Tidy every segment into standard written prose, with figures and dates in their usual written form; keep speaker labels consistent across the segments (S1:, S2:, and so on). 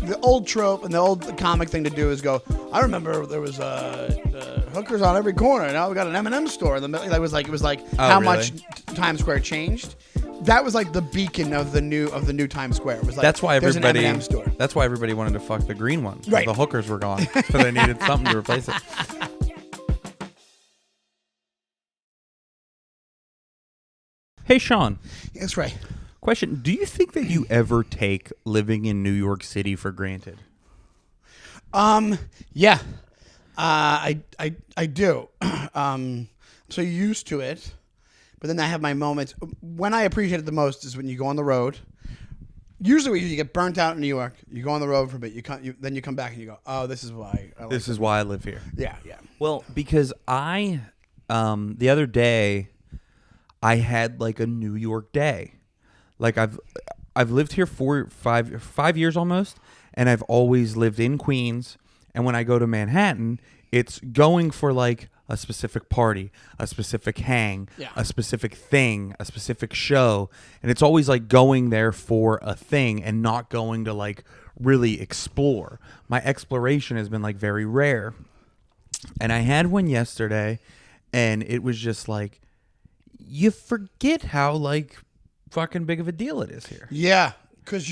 S1: the old trope and the old comic thing to do is go, I remember there was hookers on every corner. Now we got an M&M store in the middle. It was like how
S2: really?
S1: much Times Square changed. That was like the beacon of the new Times Square. It was like,
S2: That's why
S1: there's
S2: everybody.
S1: an M&M store.
S2: That's why everybody wanted to fuck the green one.
S1: Right.
S2: The hookers were gone, so they needed something to replace it. Hey, Sean.
S1: That's right.
S2: Question: do you think that you ever take living in New York City for granted?
S1: Yeah. I do. I'm so used to it, but then I have my moments. When I appreciate it the most is when you go on the road. Usually, when you get burnt out in New York, you go on the road for a bit. Then you come back and you go, "Oh, this is why."
S2: This is why I live here.
S1: Yeah, yeah.
S2: Well, because the other day, I had like a New York day. Like I've lived here for 5 years almost, and I've always lived in Queens. And when I go to Manhattan, it's going for like a specific party, a specific hang, a specific thing, a specific show. And it's always like going there for a thing and not going to like really explore. My exploration has been like very rare. And I had one yesterday, and it was just like, you forget how like fucking big of a deal it is here.
S1: Yeah, because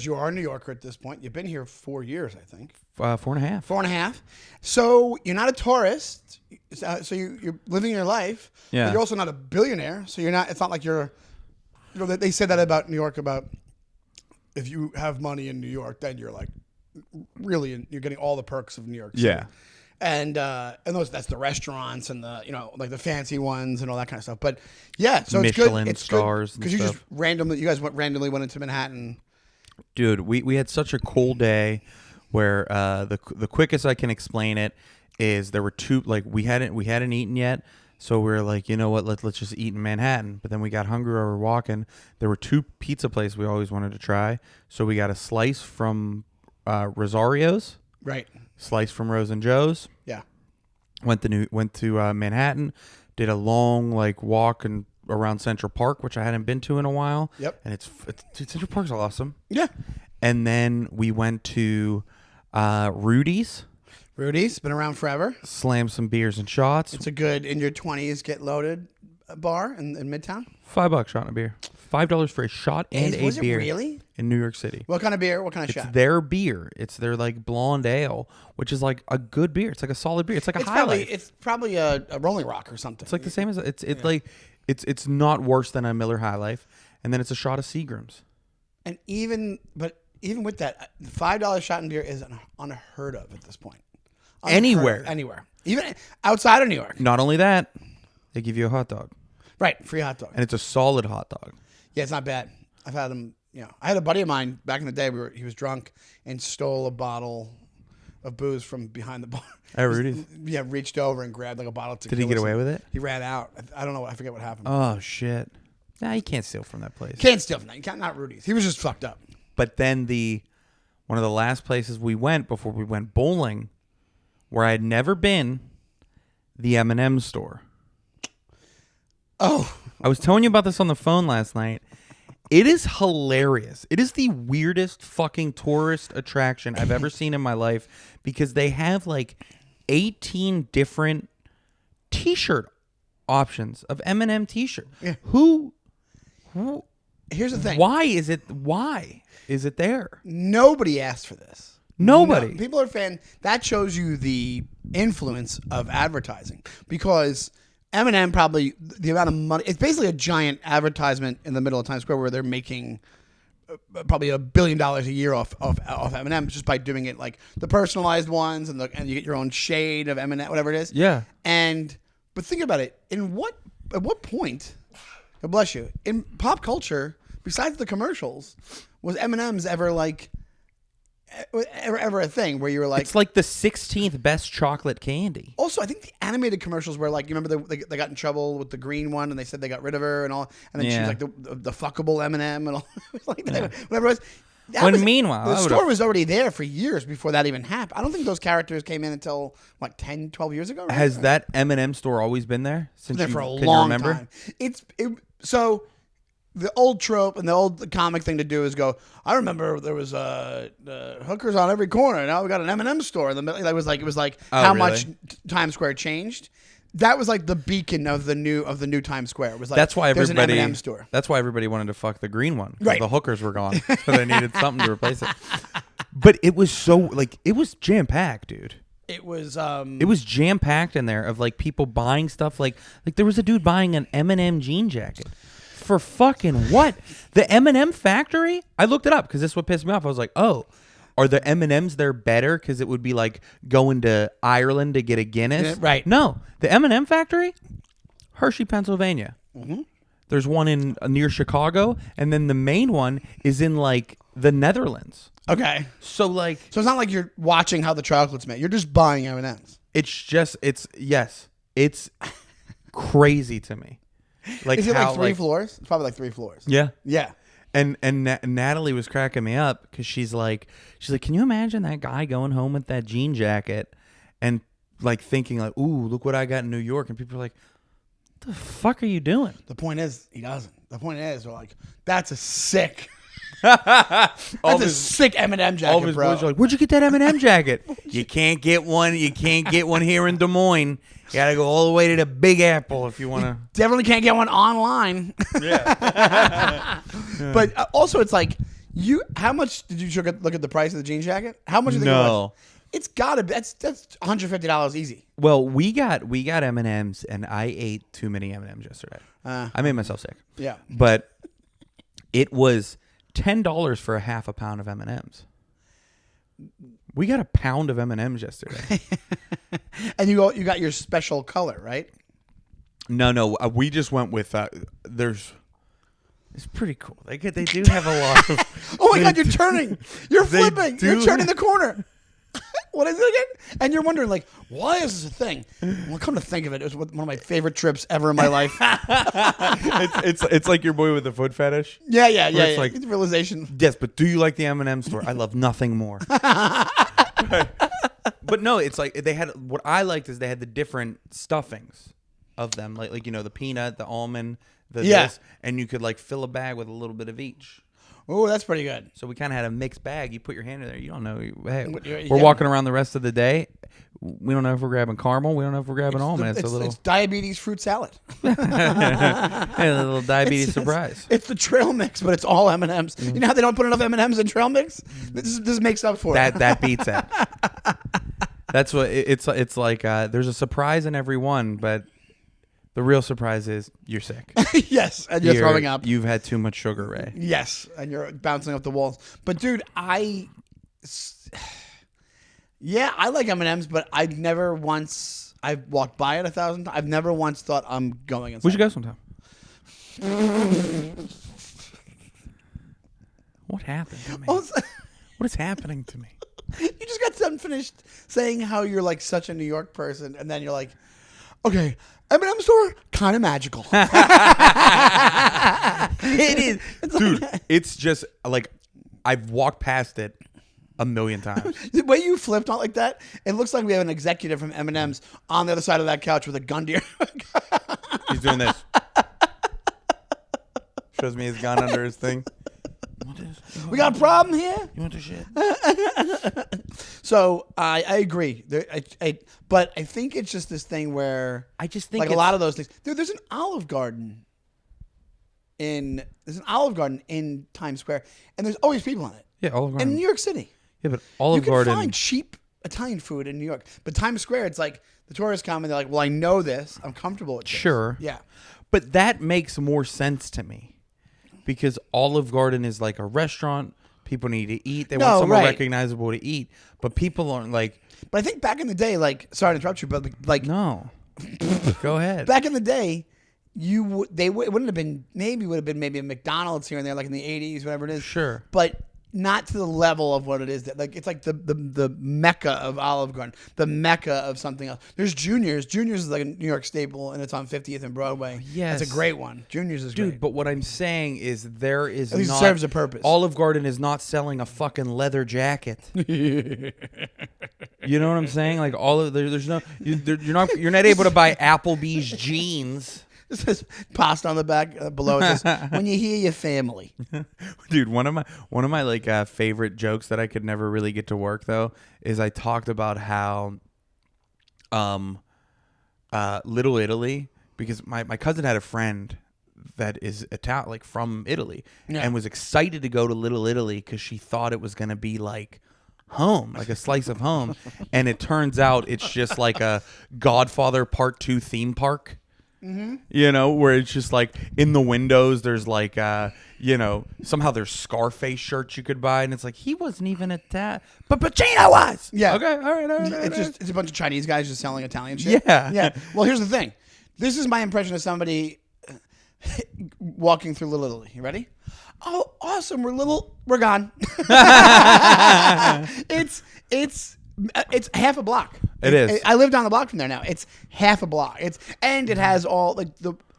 S1: you are a New Yorker at this point. You've been here 4 years, I think.
S2: 4.5.
S1: 4.5. So you're not a tourist. So you're living your life.
S2: Yeah.
S1: But you're also not a billionaire. So you're not. It's not like you're. You know, they said that about New York. About if you have money in New York, then you're like really. You're getting all the perks of New York City.
S2: Yeah.
S1: And that's the restaurants and the like the fancy ones and all that kind of stuff. But yeah, so
S2: Michelin
S1: it's
S2: stars
S1: good because you just randomly went into Manhattan.
S2: Dude, we had such a cool day where the quickest I can explain it is there were two, like we hadn't eaten yet, so we were like, you know what, let's just eat in Manhattan. But then we got hungry while we were walking. There were two pizza places we always wanted to try, so we got a slice from Rosario's.
S1: Right.
S2: Slice from Rose and Joe's.
S1: Yeah.
S2: Went to Manhattan, did a long like walk and around Central Park, which I hadn't been to in a while.
S1: Yep.
S2: And dude, Central Park's awesome.
S1: Yeah.
S2: And then we went to Rudy's.
S1: Rudy's been around forever.
S2: Slammed some beers and shots.
S1: It's a good in your 20s get loaded bar in Midtown.
S2: $5 shot and a beer. $5 for a shot and a
S1: Was
S2: beer.
S1: it really?
S2: In New York City.
S1: What kind of beer? What kind of
S2: It's
S1: shot?
S2: their beer. It's their like blonde ale, which is like a good beer. It's like a solid beer. It's like a High Life.
S1: It's probably a Rolling Rock or something.
S2: It's like the same as it's not worse than a Miller High Life, and then it's a shot of Seagram's.
S1: And even with that, $5 shot in beer is unheard of at this point. Anywhere, even outside of New York.
S2: Not only that, they give you a hot dog.
S1: Right, free hot dog.
S2: And it's a solid hot dog.
S1: Yeah, it's not bad. I've had them. I had a buddy of mine back in the day. He was drunk and stole a bottle of booze from behind the bar.
S2: At Rudy's?
S1: Yeah, reached over and grabbed like a bottle of tequila.
S2: Did he get away with it?
S1: He ran out. I don't know. I forget what happened.
S2: Oh shit! Nah, you can't steal from that place.
S1: Can't steal from that. You can't. Not Rudy's. He was just fucked up.
S2: But then one of the last places we went before we went bowling, where I had never been, the M&M store.
S1: Oh,
S2: I was telling you about this on the phone last night. It is hilarious. It is the weirdest fucking tourist attraction I've ever seen in my life because they have like 18 different t-shirt options of M&M t-shirt.
S1: Yeah.
S2: Who
S1: here's the thing.
S2: Why is it there?
S1: Nobody asked for this.
S2: Nobody.
S1: No, people are fan. That shows you the influence of advertising because M&M probably the amount of money. It's basically a giant advertisement in the middle of Times Square where they're making probably $1 billion a year off M&M just by doing it like the personalized ones and you get your own shade of M&M, whatever it is.
S2: Yeah.
S1: But think about it. At what point? God bless you. In pop culture, besides the commercials, was M&M's ever like? Ever a thing where you were like,
S2: it's like the 16th best chocolate candy.
S1: Also, I think the animated commercials were like, you remember they got in trouble with the green one and they said they got rid of her and all, and then she was like the fuckable M&M and all, like that, whatever it was.
S2: Meanwhile,
S1: the store was already there for years before that even happened. I don't think those characters came in until like 10, 12 years ago. Right?
S2: Has that M&M store always been there since
S1: for a
S2: can
S1: long
S2: you remember?
S1: time? So the old trope and the old comic thing to do is go, I remember there was hookers on every corner. Now we got an M&M store in the middle. It was like how
S2: really?
S1: much Times Square changed. That was like the beacon of the new Times Square. It was like
S2: That's why
S1: there's
S2: everybody.
S1: an M&M store.
S2: That's why everybody wanted to fuck the green one. 'Cause
S1: Right.
S2: The hookers were gone, so they needed something to replace it. But it was so like it was jam packed, dude.
S1: It was
S2: It was jam packed in there of like people buying stuff. Like there was a dude buying an M&M jean jacket for fucking what? The M&M factory? I looked it up because this is what pissed me off. I was like, oh. Are the M&Ms there better? Because it would be like going to Ireland to get a Guinness.
S1: Right.
S2: No. The M&M factory, Hershey, Pennsylvania.
S1: Mm-hmm.
S2: There's one in near Chicago, and then the main one is in like the Netherlands.
S1: okay.
S2: So like,
S1: So it's not like you're watching how the chocolate's made. You're just buying M&Ms.
S2: it's crazy to me. Like
S1: Is it
S2: how,
S1: like three floors? It's probably like 3 floors.
S2: Yeah.
S1: Yeah.
S2: And Natalie was cracking me up because she's like, can you imagine that guy going home with that jean jacket and like thinking like, ooh, look what I got in New York, and people are like, what the fuck are you doing?
S1: The point is, he doesn't. The point is, they're like, that's a sick.
S2: All
S1: That's
S2: of
S1: a
S2: his,
S1: sick M&M
S2: all
S1: jacket,
S2: of his
S1: bro.
S2: boys are like, where'd you get that M&M jacket? You can't get one. You can't get one here in Des Moines. You got to go all the way to the Big Apple if you want to.
S1: Definitely can't get one online.
S2: Yeah.
S1: But also, it's like, how much did you look at the price of the jean jacket? How much do you think it was?
S2: No.
S1: It's got to be. That's $150 easy.
S2: Well, we got M&Ms, and I ate too many M&Ms yesterday. I made myself sick.
S1: Yeah.
S2: But it was $10 for a half a pound of M&Ms. We got a pound of M&Ms yesterday.
S1: And you got your special color, right?
S2: No, we just went with it's pretty cool. They do have a lot of.
S1: Oh my God, you're turning. You're
S2: They
S1: flipping.
S2: do.
S1: You're turning the corner. What is it again? And you're wondering, like, why is this a thing? Well, come to think of it, it was one of my favorite trips ever in my life.
S2: it's like your boy with the foot fetish.
S1: Yeah.
S2: it's like-
S1: It's a realization.
S2: Yes, but do you like the M&M store? I love nothing more. But no, it's like they had. What I liked is they had the different stuffings of them, like the peanut, the almond, this, and you could like fill a bag with a little bit of each.
S1: Oh, that's pretty good.
S2: So we kind of had a mixed bag. You put your hand in there. You don't know. Hey,
S1: Yeah.
S2: we're walking around the rest of the day. We don't know if we're grabbing caramel. We don't know if we're grabbing almond.
S1: It's diabetes fruit salad.
S2: a little diabetes surprise.
S1: It's the trail mix, but it's all M&Ms. You know how they don't put enough M&Ms in trail mix? This makes up for it.
S2: That beats it. That's what it's like. There's a surprise in every one, but the real surprise is you're sick.
S1: Yes, and you're throwing up.
S2: You've had too much sugar, Ray.
S1: Yes, and you're bouncing off the walls. But dude, I like M&Ms, but I've walked by it 1,000 times. I've never once thought I'm going inside.
S2: We should go sometime. What happened to me?
S1: Also,
S2: What is happening to me?
S1: you just got done finished saying how you're like such a New York person, and then you're like, okay, M&M store, kind of magical.
S2: It is, dude. It's just like I've walked past it a million times.
S1: The way you flipped on like that, it looks like we have an executive from M&M's on the other side of that couch with a gun to your.
S2: He's doing this. Shows me his gun under his thing. You want this?
S1: We got a problem here.
S2: You want the shit?
S1: So I agree, but I think it's just this thing where
S2: I just think
S1: like a lot of those things. Dude, there's an Olive Garden in Times Square, and there's always people on it.
S2: Yeah, Olive Garden.
S1: In New York City,
S2: Yeah, but
S1: you
S2: Olive
S1: can
S2: Garden.
S1: find cheap Italian food in New York, but Times Square, it's like the tourists come and they're like, "Well, I know this. I'm comfortable with this."
S2: Sure.
S1: Yeah.
S2: But that makes more sense to me because Olive Garden is like a restaurant. People need to eat. They want somewhere recognizable to eat. But people aren't like.
S1: But I think back in the day, like, sorry to interrupt you, but like,
S2: No. Go ahead.
S1: back in the day, it wouldn't have been maybe a McDonald's here and there, like in the 80s, whatever it is.
S2: Sure.
S1: But not to the level of what it is. That like it's like the mecca of Olive Garden, the mecca of something else. There's Junior's. Junior's is like a New York staple, and it's on 50th and Broadway.
S2: Yes.
S1: It's a great one. Junior's is
S2: Dude,
S1: great.
S2: but what I'm saying is there is
S1: At least
S2: not.
S1: it serves a purpose.
S2: Olive Garden is not selling a fucking leather jacket. You know what I'm saying? Like there's no. You're not able to buy Applebee's jeans.
S1: This says pasta on the back below. It says, when you hear your family.
S2: Dude, one of my like favorite jokes that I could never really get to work though is I talked about how Little Italy, because my cousin had a friend that is Italian, like from Italy, and was excited to go to Little Italy because she thought it was going to be like home, like a slice of home. And it turns out it's just like a Godfather Part 2 theme park. Mm-hmm. You know, where it's just like in the windows there's like you know, somehow there's Scarface shirts you could buy, and it's like he wasn't even at that, but Pacino was.
S1: Yeah.
S2: Okay. All right.
S1: It's a bunch of Chinese guys just selling Italian shit. Yeah. Well, here's the thing. This is my impression of somebody walking through Little Italy. You ready? Oh, awesome. We're gone. It's half a block.
S2: It is.
S1: I live down the block from there now. It's half a block. It has all like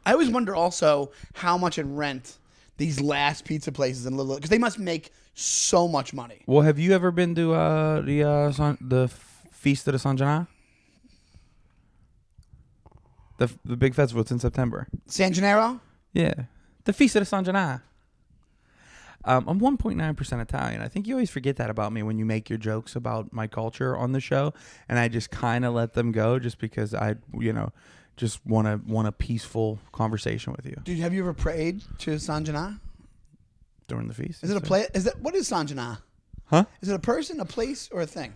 S1: I always wonder also how much in rent these last pizza places in Little, because they must make so much money.
S2: Well, have you ever been to the Feast of the San Gennaro? The big festival. It's in September.
S1: San Gennaro?
S2: Yeah, the Feast of the San Gennaro. I'm 1.9% Italian. I think you always forget that about me when you make your jokes about my culture on the show, and I just kind of let them go just because I, just want a peaceful conversation with you.
S1: Dude, have you ever prayed to San Gennaro?
S2: During the feast?
S1: Is it a place? What is San Gennaro?
S2: Huh?
S1: Is it a person, a place, or a thing?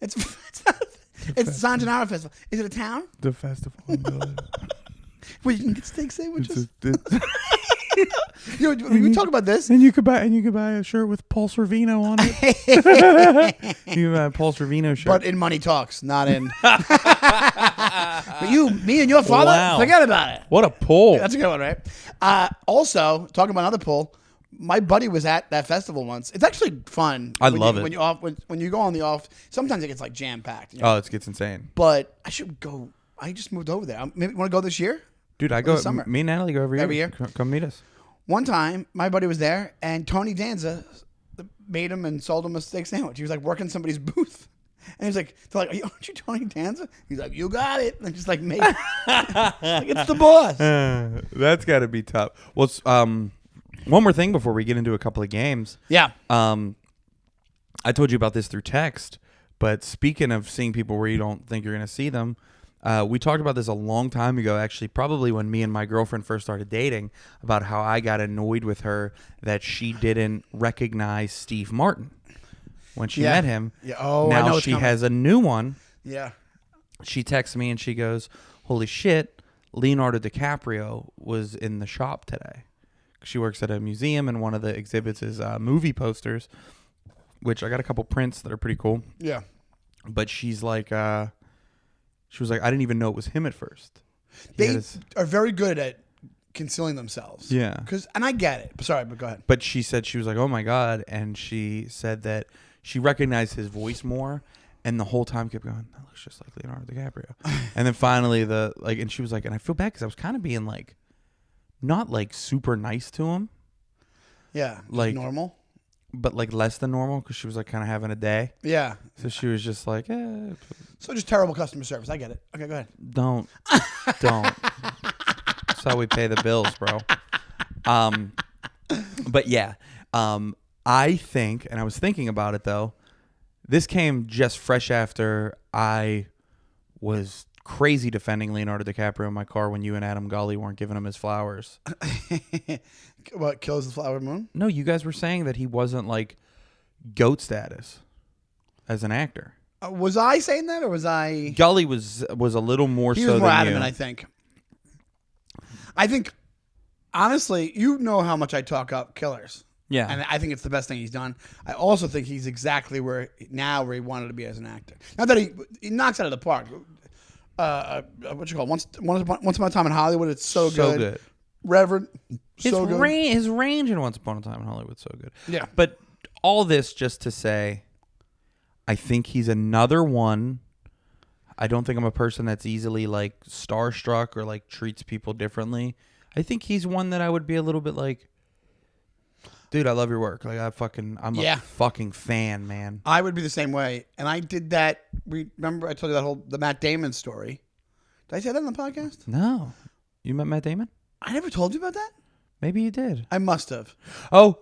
S2: Festival.
S1: It's San Gennaro Festival. Is it a town?
S2: The festival.
S1: Where you can get steak sandwiches? We talk about this,
S2: and you could buy a shirt with Paul Sorvino on it. You buy a Paul Sorvino shirt,
S1: but in Money Talks, not in. But me and your father, forget about it.
S2: What a pull!
S1: That's a good one, right? Also, talking about another pull, my buddy was at that festival once. It's actually fun.
S2: I love it
S1: when you go on the off. Sometimes it gets like jam packed.
S2: Oh, it gets insane.
S1: But I should go. I just moved over there. Maybe want to go this year.
S2: Dude, I go. Me and Natalie go every year. Come meet us.
S1: One time, my buddy was there, and Tony Danza made him and sold him a steak sandwich. He was like working somebody's booth, and he was like, "They're like, aren't you Tony Danza?" He's like, "You got it." And just like made it. Like, it's the boss.
S2: That's got to be tough. Well, one more thing before we get into a couple of games.
S1: Yeah.
S2: I told you about this through text, but speaking of seeing people where you don't think you're going to see them. We talked about this a long time ago, actually, probably when me and my girlfriend first started dating, about how I got annoyed with her that she didn't recognize Steve Martin when she met him.
S1: Yeah. Oh,
S2: now
S1: I know
S2: she has a new one.
S1: Yeah.
S2: She texts me and she goes, "Holy shit, Leonardo DiCaprio was in the shop today." She works at a museum, and one of the exhibits is movie posters, which I got a couple prints that are pretty cool.
S1: Yeah.
S2: But she's like... She was like, I didn't even know it was him at first.
S1: They are very good at concealing themselves.
S2: Yeah.
S1: And I get it. Sorry, but go ahead.
S2: But she said, she was like, oh my God. And she said that she recognized his voice more. And the whole time kept going, that looks just like Leonardo DiCaprio. And then finally and she was like, and I feel bad because I was kind of being like, not like super nice to him.
S1: Yeah.
S2: Like
S1: normal.
S2: But like less than normal because she was like kind of having a day.
S1: Yeah.
S2: So she was just like,
S1: So just terrible customer service. I get it. Okay, go ahead.
S2: Don't. That's how we pay the bills, bro. But yeah, I think, and I was thinking about it though, this came just fresh after I was crazy defending Leonardo DiCaprio in my car when you and Adam Gully weren't giving him his flowers.
S1: What, kills the flower moon?
S2: No, you guys were saying that he wasn't like GOAT status as an actor.
S1: Was I saying that, or was I?
S2: Gully was a little more so than you.
S1: He was more adamant, I think. Honestly, you know how much I talk up Killers.
S2: Yeah.
S1: And I think it's the best thing he's done. I also think he's exactly where he wanted to be as an actor. Not that he knocks it out of the park. What you call it? Once Upon a Time in Hollywood, it's so good. Reverend, so good.
S2: His range in Once Upon a Time in Hollywood, so good.
S1: Yeah.
S2: But all this just to say, I think he's another one. I don't think I'm a person that's easily like starstruck or like treats people differently. I think he's one that I would be a little bit like, dude, I love your work. Like I'm a fucking fan, man.
S1: I would be the same way. And I did that. Remember I told you the Matt Damon story. Did I say that on the podcast?
S2: No. You met Matt Damon?
S1: I never told you about that?
S2: Maybe you did.
S1: I must have.
S2: Oh,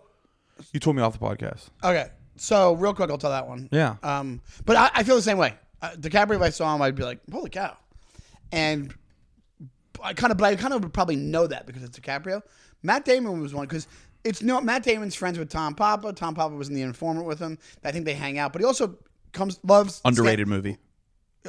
S2: you told me off the podcast.
S1: Okay. So real quick, I'll tell that one.
S2: Yeah.
S1: But I feel the same way. DiCaprio, if I saw him, I'd be like, holy cow. And I kind of would probably know that because it's DiCaprio. Matt Damon was one because Matt Damon's friends with Tom Papa. Tom Papa was in The Informant with him. I think they hang out, but he also loves
S2: Underrated movie.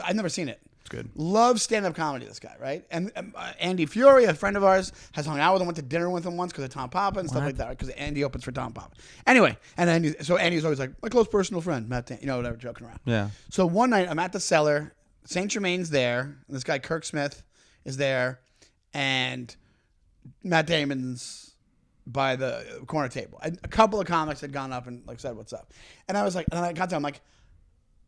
S1: I've never seen it.
S2: It's good.
S1: Loves stand-up comedy, this guy, right? And Andy Fury, a friend of ours, has hung out with him, went to dinner with him once because of Tom Papa and stuff like that, because Andy opens for Tom Papa. Anyway, and Andy's always like, my close personal friend, Matt Damon, whatever, joking around.
S2: Yeah.
S1: So one night, I'm at the cellar, St. Germain's there, and this guy, Kirk Smith, is there, and Matt Damon's by the corner table. And a couple of comics had gone up and said, what's up? And I was like, and I got to him,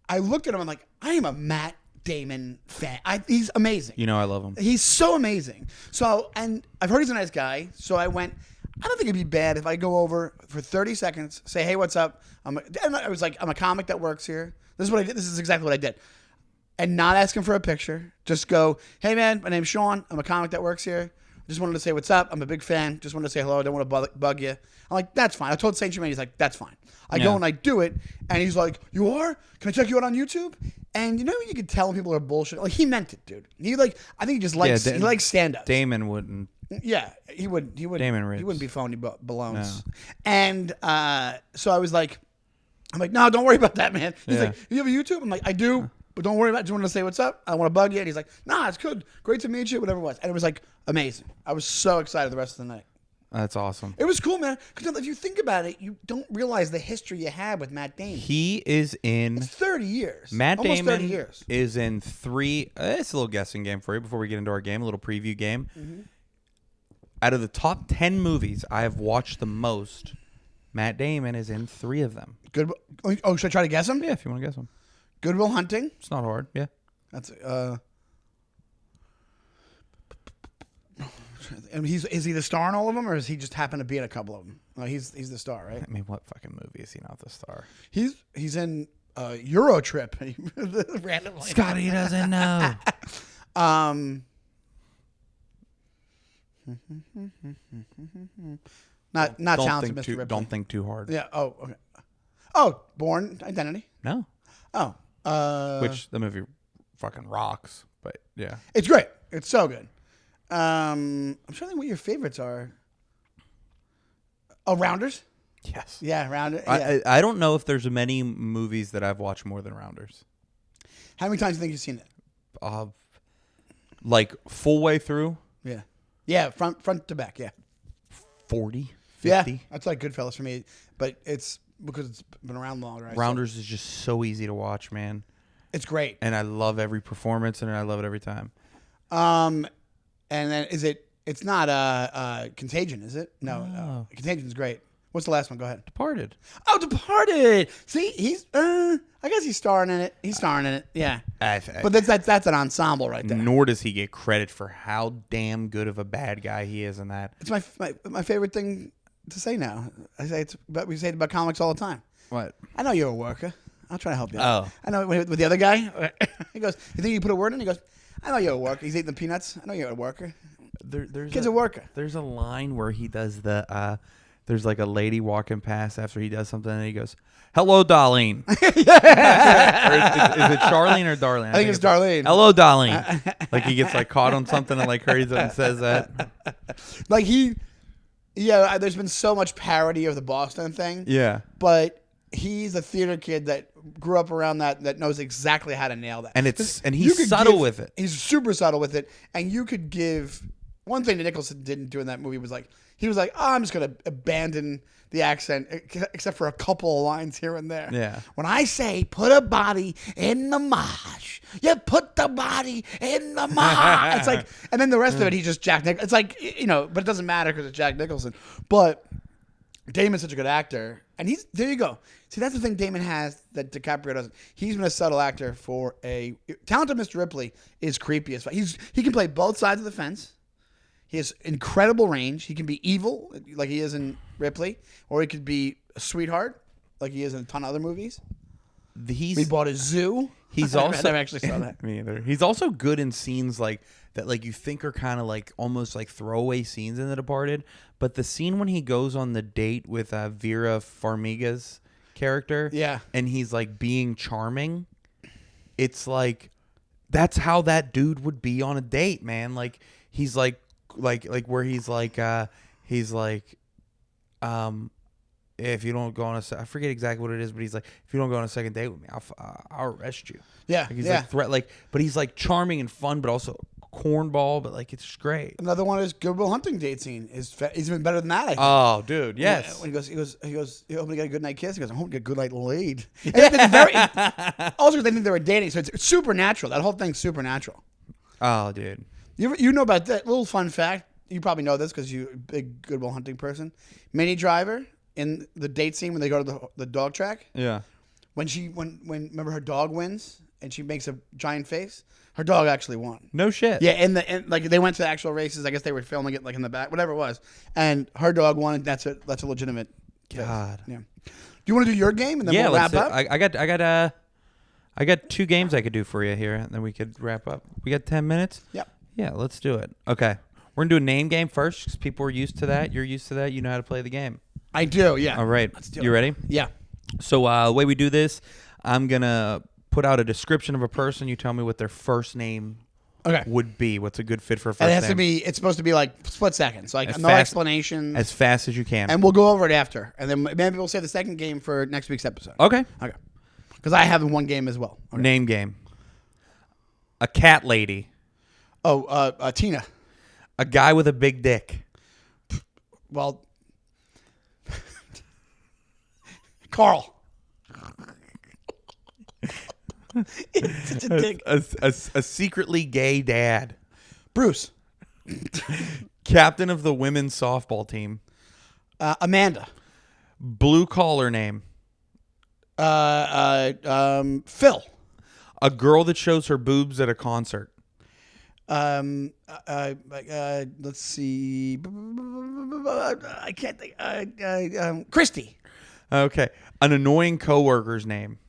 S1: I looked at him, I'm like, I am a Matt Damon fan. He's amazing.
S2: I love him.
S1: He's so amazing. So, and I've heard he's a nice guy. So I went, I don't think it'd be bad if I go over for 30 seconds, say, hey, what's up? And I was like, I'm a comic that works here. This is what I did. This is exactly what I did. And not ask him for a picture. Just go, hey, man, my name's Sean. I'm a comic that works here. Just wanted to say what's up. I'm a big fan. Just wanted to say hello. I don't want to bug you. I'm like, that's fine. I told St. Germain, he's like, that's fine. I go and I do it, and he's like, you are? Can I check you out on YouTube? And you can tell when people are bullshit. Like, he meant it, dude. I think he just likes he likes stand-up.
S2: Damon wouldn't.
S1: Yeah, he would.
S2: Damon rips.
S1: He wouldn't be phony balloons. No. And so I was like, I'm like, no, don't worry about that, man. He's like, you have a YouTube? I'm like, I do. But don't worry about it. Just want to say what's up. I don't want to bug you. And he's like, nah, it's good. Great to meet you, whatever it was. And it was like amazing. I was so excited the rest of the night.
S2: That's awesome.
S1: It was cool, man. Because if you think about it, you don't realize the history you had with Matt Damon.
S2: He is in...
S1: It's 30 years.
S2: Matt
S1: Almost
S2: Damon
S1: 30 years.
S2: is in 3... it's a little guessing game for you before we get into our game, a little preview game. Mm-hmm. Out of the top 10 movies I have watched the most, Matt Damon is in 3 of them.
S1: Good. Oh, should I try to guess him?
S2: Yeah, if you want to guess him.
S1: Good Will Hunting.
S2: It's not hard. Yeah.
S1: That's and is he the star in all of them, or does he just happen to be in a couple of them? No, he's the star, right?
S2: I mean, what fucking movie is he not the star?
S1: He's in Euro Trip. Randomly.
S2: Scotty doesn't know.
S1: Not talented, Mr. Ripley.
S2: Don't think too hard.
S1: Yeah. Oh. Okay. Oh, Born Identity.
S2: No.
S1: Oh.
S2: Which the movie fucking rocks, but yeah.
S1: It's great. It's so good. I'm trying to think what your favorites are. Oh, Rounders?
S2: Yes.
S1: Yeah, Rounders. Yeah.
S2: I don't know if there's many movies that I've watched more than Rounders.
S1: How many times do you think you've seen it?
S2: Like full way through?
S1: Yeah. Yeah, front to back, yeah.
S2: 40, 50?
S1: Yeah, that's like Goodfellas for me, but it's because it's been around longer. Right?
S2: Rounders is just so easy to watch, man.
S1: It's great.
S2: And I love every performance, and I love it every time.
S1: And then it's not Contagion, is it? No. Contagion's great. What's the last one? Go ahead.
S2: Departed.
S1: Oh, Departed. See, he's I guess he's starring in it. He's starring in it. Yeah. But that's an ensemble right there.
S2: Nor does he get credit for how damn good of a bad guy he is in that.
S1: It's my favorite thing to say now. We say it about comics all the time.
S2: What?
S1: I know you're a worker. I'll try to help you out.
S2: Oh.
S1: I know with the other guy. He goes, you think you put a word in? He goes, I know you're a worker. He's eating the peanuts. I know you're a worker. Kid's a worker.
S2: There's a line where he does the... there's like a lady walking past after he does something, and he goes, "Hello, Darlene." Is it Charlene or Darlene?
S1: I think it's Darlene.
S2: Hello, Darlene. Like he gets like caught on something and like hurries up and says that.
S1: Like there's been so much parody of the Boston thing.
S2: Yeah.
S1: But he's a theater kid that grew up around that knows exactly how to nail that.
S2: And he's subtle with it.
S1: He's super subtle with it. And you could give one thing that Nicholson didn't do in that movie was like, he was like, oh, I'm just going to abandon the accent, except for a couple of lines here and there.
S2: Yeah.
S1: When I say put a body in the marsh, you put the body in the marsh. It's like, and then the rest of it, he's just Jack Nicholson. It's like, but it doesn't matter because it's Jack Nicholson. But Damon's such a good actor. And there you go. See, that's the thing Damon has that DiCaprio doesn't. He's been a subtle actor for talented Mr. Ripley is creepy as fuck. He can play both sides of the fence. He has incredible range. He can be evil, like he is in Ripley, or he could be a sweetheart, like he is in a ton of other movies. We bought a zoo.
S2: He's
S1: I
S2: also
S1: never actually saw that.
S2: Me either. He's also good in scenes like that, like you think are kind of like almost like throwaway scenes in The Departed. But the scene when he goes on the date with Vera Farmiga's character,
S1: Yeah,
S2: and he's like being charming, it's like that's how that dude would be on a date, man. Like he's like where he's like if you don't go on I forget exactly what it is, but he's like, if you don't go on a second date with me, I'll arrest you.
S1: yeah,
S2: Like he's
S1: yeah.
S2: but he's like charming and fun, but also cornball, but like it's just great.
S1: Another one is Good Will Hunting date scene. He's even better than that, I think.
S2: Oh, dude, yes.
S1: When he goes, you hope to get a good night kiss. He goes, I hope to get a good night laid. And it's also, they think they were dating, so it's supernatural. That whole thing's supernatural.
S2: Oh, dude.
S1: You know about that little fun fact? You probably know this because you're a big Good Will Hunting person. Minnie Driver in the date scene when they go to the dog track.
S2: Yeah.
S1: When remember her dog wins and she makes a giant face. Her dog actually won.
S2: No shit.
S1: Yeah, and like they went to the actual races. I guess they were filming it like in the back, whatever it was. And her dog won. And that's a legitimate.
S2: God.
S1: Yeah. Do you want to do your game and then we'll wrap up?
S2: I got 2 games I could do for you here, and then we could wrap up. We got 10 minutes.
S1: Yep.
S2: Yeah, let's do it. Okay, we're gonna do a name game first because people are used to that. You're used to that. You know how to play the game.
S1: I do. Yeah.
S2: All right.
S1: Let's do
S2: You
S1: it.
S2: ready?
S1: Yeah.
S2: So the way we do this, I'm gonna put out a description of a person. You tell me what their first name
S1: Okay.
S2: would be. What's a good fit for a first
S1: And it has
S2: name?
S1: to be. It's supposed to be like split seconds. Like
S2: As
S1: no
S2: fast-
S1: explanation.
S2: as fast as you can.
S1: And we'll go over it after, and then maybe we'll save the second game for next week's episode.
S2: Okay.
S1: Okay. Because I have one game as well. Okay.
S2: Name game. A cat lady.
S1: Oh, Tina.
S2: A guy with a big dick.
S1: Well, Carl. It's such a dick.
S2: A secretly gay dad.
S1: Bruce.
S2: Captain of the women's softball team.
S1: Amanda.
S2: Blue collar name.
S1: Phil.
S2: A girl that shows her boobs at a concert.
S1: Let's see. I can't think. Christy.
S2: Okay. An annoying coworker's name.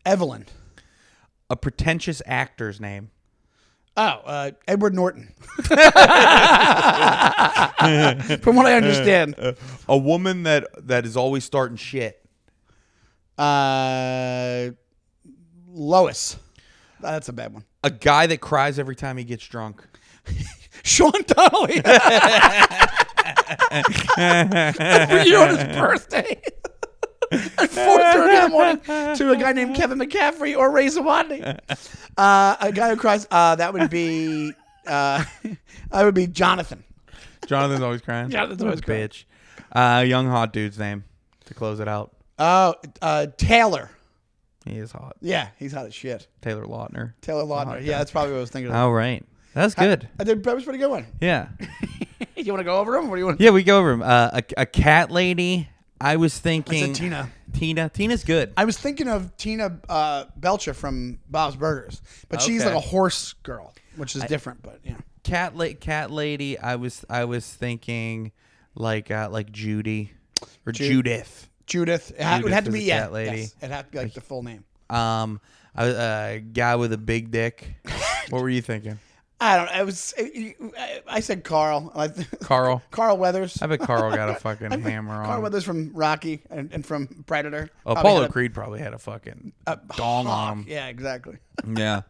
S1: Evelyn.
S2: A pretentious actor's name.
S1: Oh, Edward Norton. From what I understand.
S2: A woman that is always starting shit.
S1: Lois. That's a bad one.
S2: A guy that cries every time he gets drunk.
S1: Sean Donnelly. For you on his birthday. At 4:30 in the morning to a guy named Kevin McCaffrey or Ray Zawodni. A guy who cries. That would be Jonathan.
S2: Jonathan's always crying.
S1: Jonathan's always crying.
S2: Bitch. Young hot dude's name to close it out.
S1: Oh, Taylor.
S2: He is hot.
S1: Yeah, he's hot as shit.
S2: Taylor Lautner.
S1: Taylor Lautner. Yeah, that's probably what I was thinking of.
S2: All right. That's good.
S1: That was a pretty good one.
S2: Yeah.
S1: You want to go over them? What do you want?
S2: Yeah, we go over him. A cat lady. I was
S1: I
S2: thinking.
S1: said Tina.
S2: Tina's good.
S1: I was thinking of Tina Belcher from Bob's Burgers, but she's
S2: Okay.
S1: like a horse girl, which is different. But yeah,
S2: Cat lady. I was thinking like Judy or Judith.
S1: Judith. It would have to
S2: is
S1: be
S2: a cat lady.
S1: Yes, it had to be like the full name.
S2: A guy with a big dick. What were you thinking?
S1: I don't know. I said Carl.
S2: Carl.
S1: Carl Weathers.
S2: I bet Carl got a fucking hammer on.
S1: Carl Weathers from Rocky and from Predator.
S2: Oh,
S1: Probably
S2: Apollo
S1: had
S2: Creed probably had a fucking
S1: a
S2: dong
S1: hawk.
S2: on him.
S1: Yeah, exactly.
S2: Yeah.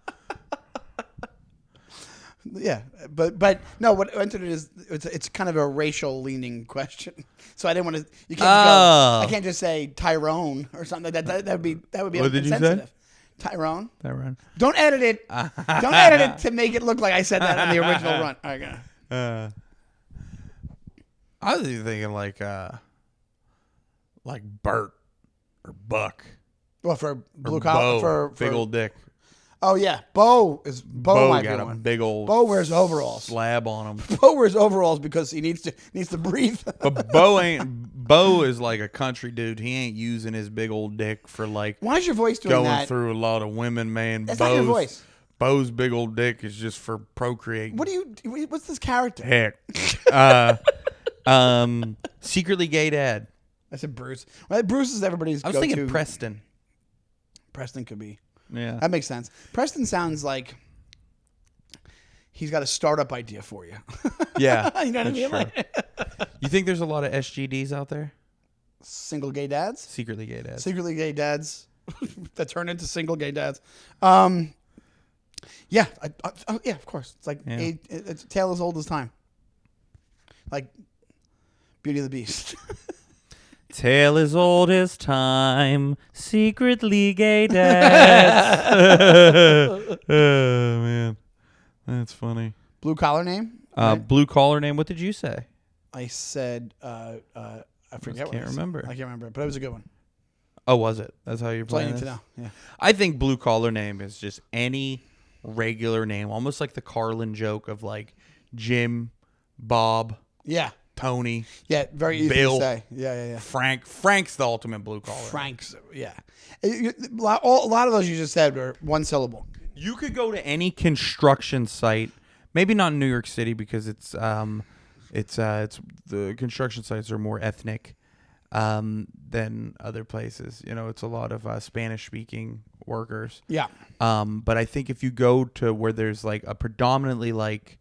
S1: Yeah, but no. What I entered it is it's kind of a racial leaning question, so I didn't want to. You can't
S2: Oh.
S1: I can't just say Tyrone or something. That would be
S2: What did you say?
S1: insensitive. Tyrone.
S2: Tyrone.
S1: Don't edit it. Don't edit it to make it look like I said that on the original run. All right, go.
S2: I was even thinking like Bert or Buck.
S1: Well, for blue
S2: Or
S1: collar,
S2: Bo,
S1: for
S2: big old dick.
S1: Oh yeah, Bo might
S2: got
S1: be
S2: a
S1: one.
S2: big old
S1: Bo wears overalls.
S2: slab on him.
S1: Bo wears overalls because he needs to breathe.
S2: But Bo is like a country dude. He ain't using his big old dick for like
S1: Why is your voice doing
S2: going
S1: that?
S2: through a lot of women, man.
S1: That's not your voice.
S2: Bo's big old dick is just for procreating.
S1: What's this character?
S2: Heck. Secretly gay dad.
S1: I said Bruce. Well, Bruce is everybody's
S2: I was
S1: go-to.
S2: thinking Preston.
S1: Preston could be.
S2: Yeah.
S1: That makes sense. Preston sounds like he's got a startup idea for you.
S2: Yeah.
S1: You know what I mean?
S2: True. You think there's a lot of SGDs out there?
S1: Single gay dads?
S2: Secretly gay dads.
S1: Secretly gay dads that turn into single gay dads. Yeah, yeah, of course. It's like it's a tale as old as time. Like Beauty and the Beast.
S2: Tale as old as time, secretly gay dads. Oh, man. That's funny.
S1: Blue collar name? Right?
S2: Blue collar name, what did you say?
S1: I said, I forget what
S2: can't remember.
S1: I can't remember, but it was a good one.
S2: Oh, was it? That's how you're
S1: That's all you
S2: playing
S1: need
S2: this?
S1: to know. Yeah.
S2: I think blue collar name is just any regular name, almost like the Carlin joke of like Jim, Bob,
S1: Yeah.
S2: Tony,
S1: Yeah, very easy
S2: Bill.
S1: to say. Yeah.
S2: Frank. Frank's the ultimate blue collar.
S1: Frank's, yeah. A lot of those you just said were one syllable.
S2: You could go to any construction site, maybe not in New York City because it's the construction sites are more ethnic than other places. You know, it's a lot of Spanish speaking workers.
S1: Yeah.
S2: But I think if you go to where there's like a predominantly like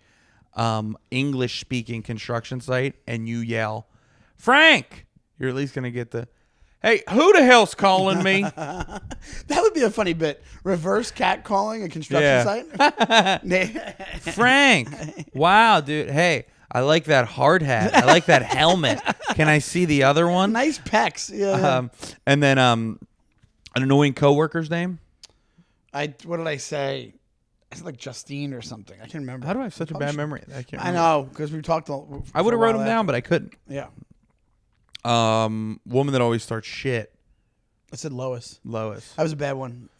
S2: English speaking construction site and you yell, Frank, you're at least going to get the, hey, who the hell's calling me?
S1: That would be a funny bit. Reverse cat calling a construction site.
S2: Frank. Wow, dude. Hey, I like that hard hat. I like that helmet. Can I see the other one?
S1: Nice pecs. Yeah.
S2: And then an annoying coworker's name.
S1: What did I say? I said like Justine or something. I can't remember.
S2: How do I have such a bad memory?
S1: I know because we talked.
S2: I would have wrote them down, but I couldn't.
S1: Yeah.
S2: Woman that always starts shit.
S1: I said Lois.
S2: Lois.
S1: That was a bad one.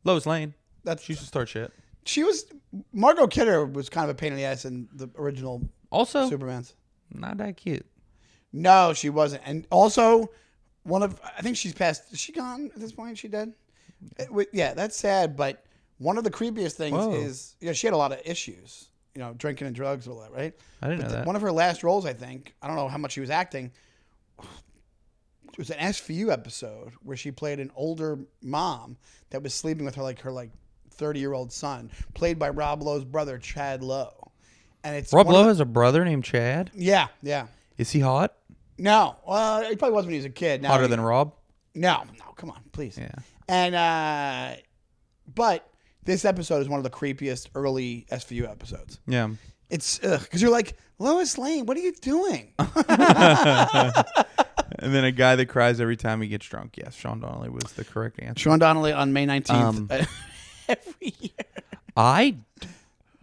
S2: Lois Lane.
S1: She
S2: used to start shit.
S1: She was Margot Kidder was kind of a pain in the ass in the original
S2: Also,
S1: Supermans.
S2: not that cute.
S1: No, she wasn't. And also, I think she's passed. Is she gone at this point? She dead? Yeah, that's sad. But one of the creepiest things is, she had a lot of issues. Drinking and drugs and all that, right?
S2: I didn't know that.
S1: One of her last roles, I think, I don't know how much she was acting. It was an SVU episode where she played an older mom that was sleeping with her 30-year-old son, played by Rob Lowe's brother, Chad Lowe. And it's
S2: Rob Lowe has a brother named Chad?
S1: Yeah.
S2: Is he hot?
S1: No. Well, he probably was when he was a kid. Now
S2: Hotter than Rob?
S1: No, come on, please.
S2: Yeah.
S1: And, but this episode is one of the creepiest early SVU episodes.
S2: Yeah.
S1: It's, because you're like, Lois Lane, what are you doing?
S2: And then a guy that cries every time he gets drunk. Yes, Sean Donnelly was the correct answer.
S1: Sean Donnelly on May 19th. Every year.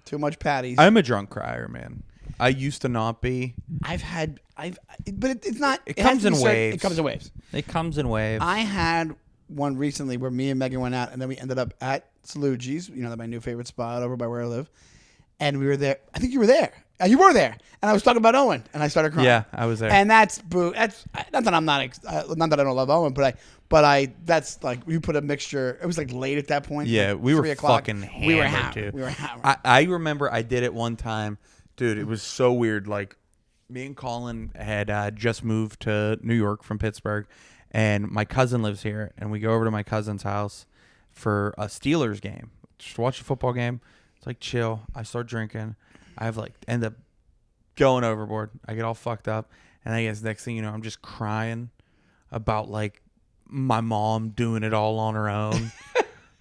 S1: Too much patties.
S2: I'm a drunk crier, man. I used to not be.
S1: But it's not.
S2: It comes in waves.
S1: It comes in waves.
S2: It comes in waves.
S1: I had one recently where me and Megan went out, and then we ended up at Salugi's, my new favorite spot over by where I live. And we were there. I think you were there. You were there. And I was talking about Owen, and I started crying.
S2: Yeah, I was there.
S1: And that's boo. That's not that I'm not that I don't love Owen, but that's like we put a mixture. It was like late at that point.
S2: Yeah, we were fucking hammered.
S1: We were hammered.
S2: Too.
S1: We were hammered.
S2: I remember I did it one time, dude. It was so weird. Like me and Colin had just moved to New York from Pittsburgh, and my cousin lives here, and we go over to my cousin's house for a Steelers game. Just watch a football game. It's like chill. I start drinking. I have end up going overboard. I get all fucked up, and I guess next thing you know, I'm just crying about my mom doing it all on her own.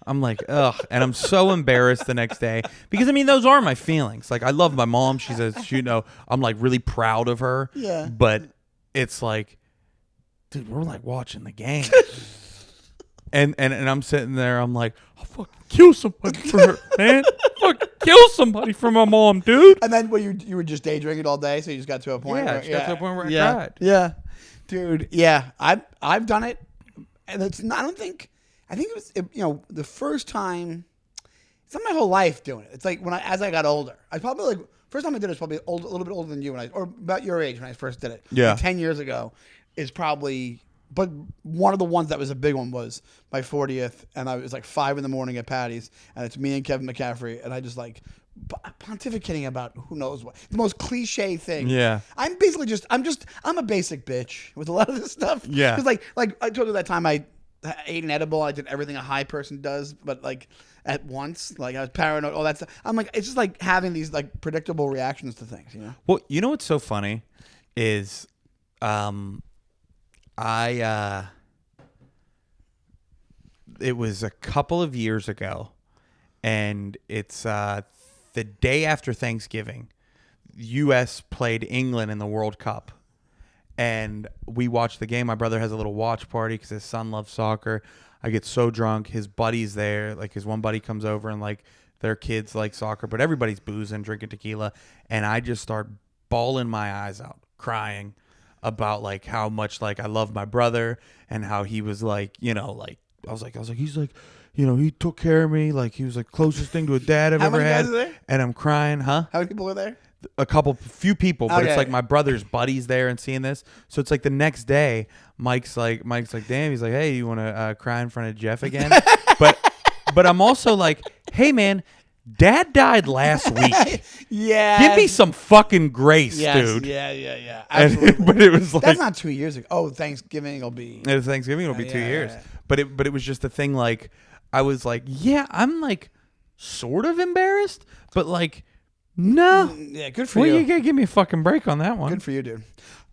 S2: I'm like, ugh, and I'm so embarrassed the next day because those are my feelings. I love my mom. She says, I'm really proud of her.
S1: Yeah.
S2: But it's like, dude, we're watching the game. And I'm sitting there, I'm like, I'll fucking kill somebody for her, man. Fucking kill somebody for my mom, dude.
S1: And then you were just day drinking all day, so you just got to a point
S2: Yeah,
S1: where
S2: got to a point where I cried.
S1: Yeah. Dude, yeah. I've done it. And it's not, I think it was the first time, it's not my whole life doing it. It's like as I got older. I probably first time I did it was probably a little bit older than you or about your age when I first did it.
S2: Yeah.
S1: 10 years ago is probably. But one of the ones that was a big one was my 40th, and I was 5 a.m. at Patty's, and it's me and Kevin McCaffrey, and I just pontificating about who knows what. The most cliche thing.
S2: Yeah.
S1: I'm a basic bitch with a lot of this stuff.
S2: Yeah.
S1: Because like I told you that time I ate an edible. I did everything a high person does, but like at once, like I was paranoid, all that stuff. I'm like, it's just like having these like predictable reactions to things, you know?
S2: Well, you know what's so funny is, it was a couple of years ago, and it's the day after Thanksgiving. U.S. played England in the World Cup, and we watched the game. My brother has a little watch party because his son loves soccer. I get so drunk. His buddy's there. Like, his one buddy comes over, and like their kids like soccer, but everybody's boozing, drinking tequila, and I just start bawling my eyes out, crying about like how much like I love my brother and how he was like, you know, like I was like he's like, you know, he took care of me, like he was like closest thing to a dad I've
S1: How
S2: ever
S1: many
S2: had.
S1: guys are there?
S2: And I'm crying, huh?
S1: How many people are there?
S2: Few people, but
S1: Okay.
S2: it's like my brother's buddies there and seeing this. So it's like the next day, Mike's like, damn, he's like, hey, you want to cry in front of Jeff again? but I'm also like, hey man, Dad died last week.
S1: Yeah.
S2: Give me some fucking grace,
S1: Yes,
S2: dude.
S1: Yeah.
S2: And-
S1: Absolutely.
S2: but it was like,
S1: That's not 2 years ago. Oh, Thanksgiving will be.
S2: Thanksgiving will be 2
S1: Yeah,
S2: years.
S1: yeah.
S2: But it was just a thing. Like, I was like, yeah, I'm like sort of embarrassed, but like, no.
S1: Yeah, good for
S2: Well,
S1: you.
S2: you gotta give me a fucking break on that one.
S1: Good for you, dude.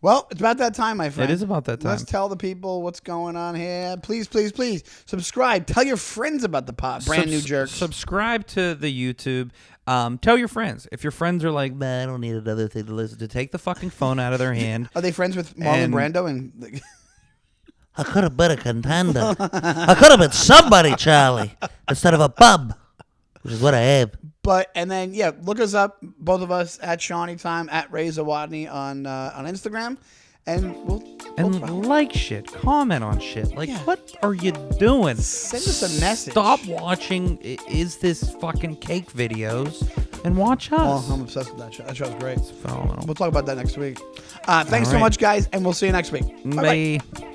S1: Well, it's about that time, my friend.
S2: It is about that time.
S1: Let's tell the people what's going on here. Please subscribe. Tell your friends about the pod. Brand new jerks.
S2: Subscribe to the YouTube. Tell your friends. If your friends are like, man, I don't need another thing to listen to, take the fucking phone out of their hand.
S1: Are they friends with Marlon
S2: And-
S1: Brando? And
S3: I could have been a contender. I could have been somebody, Charlie, instead of a bub, which is what I am.
S1: and then look us up, both of us at Shawnee Time at Ray Zawodni on Instagram, and we'll
S2: Like shit, comment on shit. Like,
S1: Yeah.
S2: what are you doing?
S1: Send us a message.
S2: Stop watching Is This Fucking Cake videos and watch us.
S1: Well, I'm obsessed with that show. That show's great.
S2: Phenomenal.
S1: We'll talk about that next week. Thanks so
S2: right.
S1: much, guys, and we'll see you next week. Bye-bye.
S2: Bye.